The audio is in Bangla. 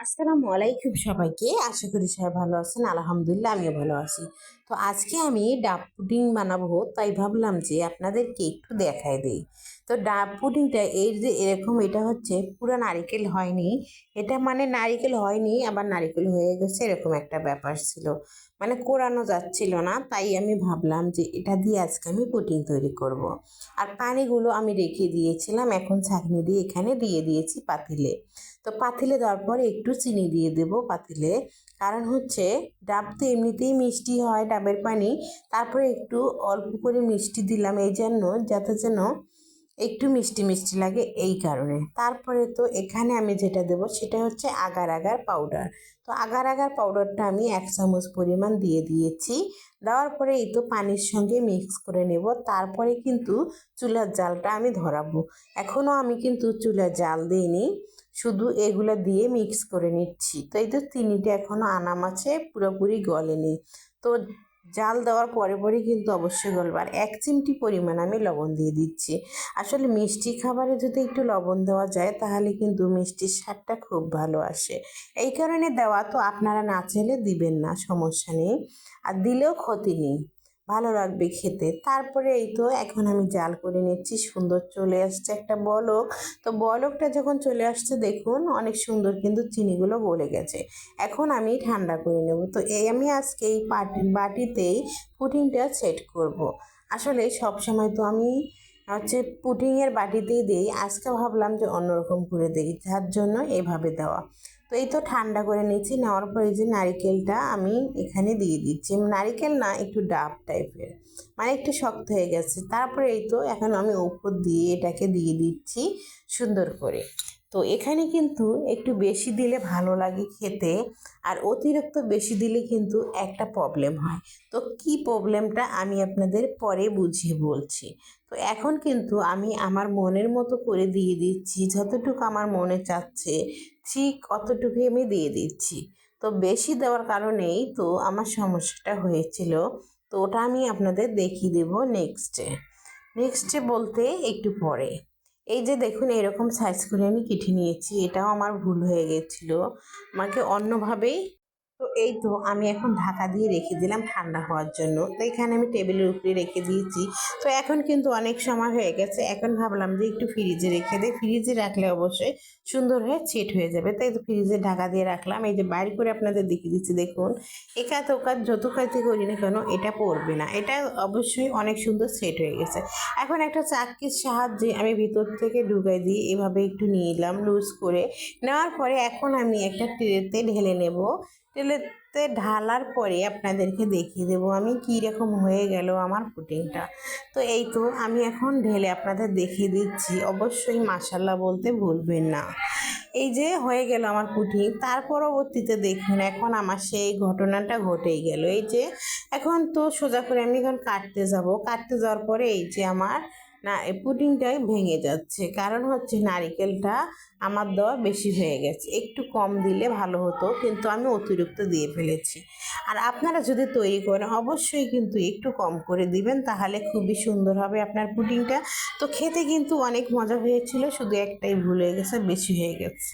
আসসালামু আলাইকুম সবাইকে। আশা করি সবাই ভালো আছেন। আলহামদুলিল্লাহ আমিও ভালো আছি। তো আজকে আমি ডাব পুডিং বানাবো, তাই ভাবলাম যে আপনাদেরকে একটু দেখায় দেই। তো ডাব পুডিংটা যে এরকম, এটা হচ্ছে পুরো নারিকেল হয়নি। এটা মানে নারিকেল হয়নি আবার নারিকেল হয়ে গেছে, এরকম একটা ব্যাপার ছিল। মানে কোরানো যাচ্ছিল না, তাই আমি ভাবলাম যে এটা দিয়ে আজকে আমি পুডিং তৈরি করব। আর পানিগুলো আমি রেখে দিয়েছিলাম, এখন ছাঁকনি দিয়ে এখানে দিয়ে দিয়েছি পাতিলে। তো পাতিলে দেওয়ার পরে একটু চিনি দিয়ে দেবো পাতিলে। কারণ হচ্ছে ডাব তো এমনিতেই মিষ্টি হয়, ডাবের পানি। তারপরে একটু অল্প করে মিষ্টি দিলাম এই জন্য, যাতে যেন একটু মিষ্টি মিষ্টি লাগে, এই কারণে। তারপরে তো এখানে আমি যেটা দেবো সেটা হচ্ছে আগার আগার পাউডার। তো আগার আগার পাউডারটা আমি 1 চামচ পরিমাণ দিয়ে দিয়েছি। দেওয়ার পরে এই তো পানির সঙ্গে মিক্স করে নেব। তারপরে কিন্তু চুলার জালটা আমি ধরাবো। এখনও আমি কিন্তু চুলার জাল দিইনি, শুধু এগুলো দিয়ে মিক্স করে নিচ্ছি। তো এই তো চিনিটা এখনও আনাম আছে, পুরোপুরি গলেনি। তো জাল দেওয়ার পরে পরে কিন্তু অবশ্যই গলবে। আর 1 চিমটি পরিমাণ আমি লবণ দিয়ে দিচ্ছি। আসলে মিষ্টি খাবারে যদি একটু লবণ দেওয়া যায় তাহলে কিন্তু মিষ্টির স্বাদটা খুব ভালো আসে, এই কারণে দেওয়া। তো আপনারা না চাইলে দিবেন না, সমস্যা নেই। আর দিলেও ক্ষতি নেই, ভালো লাগবে খেতে। তারপরে এই তো এখন আমি জাল করে নিচ্ছি, সুন্দর চলে আসছে একটা বলক। তো বলকটা যখন চলে আসছে দেখুন অনেক সুন্দর কিন্তু চিনিগুলো গলে গেছে। এখন আমি ঠান্ডা করে নেব। তো আমি আজকে এই বাটিতেই পুডিংটা সেট করব। আসলে সব সময় তো আমি পুডিংয়ের বাটিতেই দিই, আজকে ভাবলাম যে অন্যরকম করে দিই, যার জন্য এভাবে দেওয়া। তো এই তো ঠান্ডা করে নিচ্ছি, নেওয়ার পরে যে নারিকেলটা আমি এখানে দিয়ে দিচ্ছি। নারিকেল না, একটু ডাব টাইপের, মানে একটু শক্ত হয়ে গেছে। তারপরে এই তো এখন আমি উপর দিয়ে এটাকে দিয়ে দিচ্ছি সুন্দর করে। তো এখানে কিন্তু একটু বেশি দিলে ভালো লাগে খেতে, আর অতিরিক্ত বেশি দিলে কিন্তু একটা প্রবলেম হয়। তো কি প্রবলেমটা আমি আপনাদের পরে বুঝিয়ে বলছি। তো এখন কিন্তু আমি আমার মনের মতো করে দিয়ে দিচ্ছি, যতটুকু আমার মনে চাচ্ছে ঠিক অতটুকুই আমি দিয়ে দিচ্ছি। তো বেশি দেওয়ার কারণেই তো আমার সমস্যাটা হয়েছিল। তো ওটা আমি আপনাদের দেখিয়ে দেবো নেক্সটে। নেক্সটে বলতে একটু পরে। এই যে দেখুন এরকম সাইজ করে আমি কেটে নিয়েছি, এটাও আমার ভুল হয়ে গেছিলো, আমাকে অন্যভাবেই। তো এই তো আমি এখন ঢাকা দিয়ে রেখে দিলাম ঠান্ডা হওয়ার জন্য। তো এখানে আমি টেবিলের উপরে রেখে দিয়েছি। তো এখন কিন্তু অনেক সময় হয়ে গেছে, এখন ভাবলাম যে একটু ফ্রিজে রেখে দিই। ফ্রিজে রাখলে অবশ্যই সুন্দর হয়ে সেট হয়ে যাবে। তাই তো ফ্রিজে ঢাকা দিয়ে রাখলাম। এই যে বাইরে করে আপনাদের দেখিয়ে দিচ্ছি, দেখুন একাত ওকাত যত কাজই করি না কেন এটা পড়বে না, এটা অবশ্যই অনেক সুন্দর সেট হয়ে গেছে। এখন একটা চাকির সাহায্যে আমি ভিতর থেকে ঢুকাই দিয়ে এভাবে একটু নিলাম লুজ করে। নেওয়ার পরে এখন আমি একটা ট্রেতে ঢেলে নেব। তেলেতে ঢালার পরে আপনাদেরকে দেখিয়ে দেবো আমি কী রকম হয়ে গেল আমার পুডিংটা। তো এই তো আমি এখন ঢেলে আপনাদের দেখিয়ে দিচ্ছি, অবশ্যই মাশাল্লাহ বলতে ভুলবেন না। এই যে হয়ে গেল আমার পুডিং। তার পরবর্তীতে দেখুন এখন আমার সেই ঘটনাটা ঘটেই গেল। এই যে এখন তো সোজা করে আমি এখন কাটতে যাব। কাটতে যাওয়ার পরে এই যে আমার না এই পুডিংটাই ভেঙে যাচ্ছে, কারণ হচ্ছে নারিকেলটা আমার দেওয়া বেশি হয়ে গেছে। একটু কম দিলে ভালো হতো, কিন্তু আমি অতিরিক্ত দিয়ে ফেলেছি। আর আপনারা যদি তৈরি করেন অবশ্যই কিন্তু একটু কম করে দিবেন, তাহলে খুবই সুন্দর হবে আপনার পুডিংটা। তো খেতে কিন্তু অনেক মজা হয়েছিল, শুধু একটাই ভুল হয়ে গেছে, বেশি হয়ে গেছে।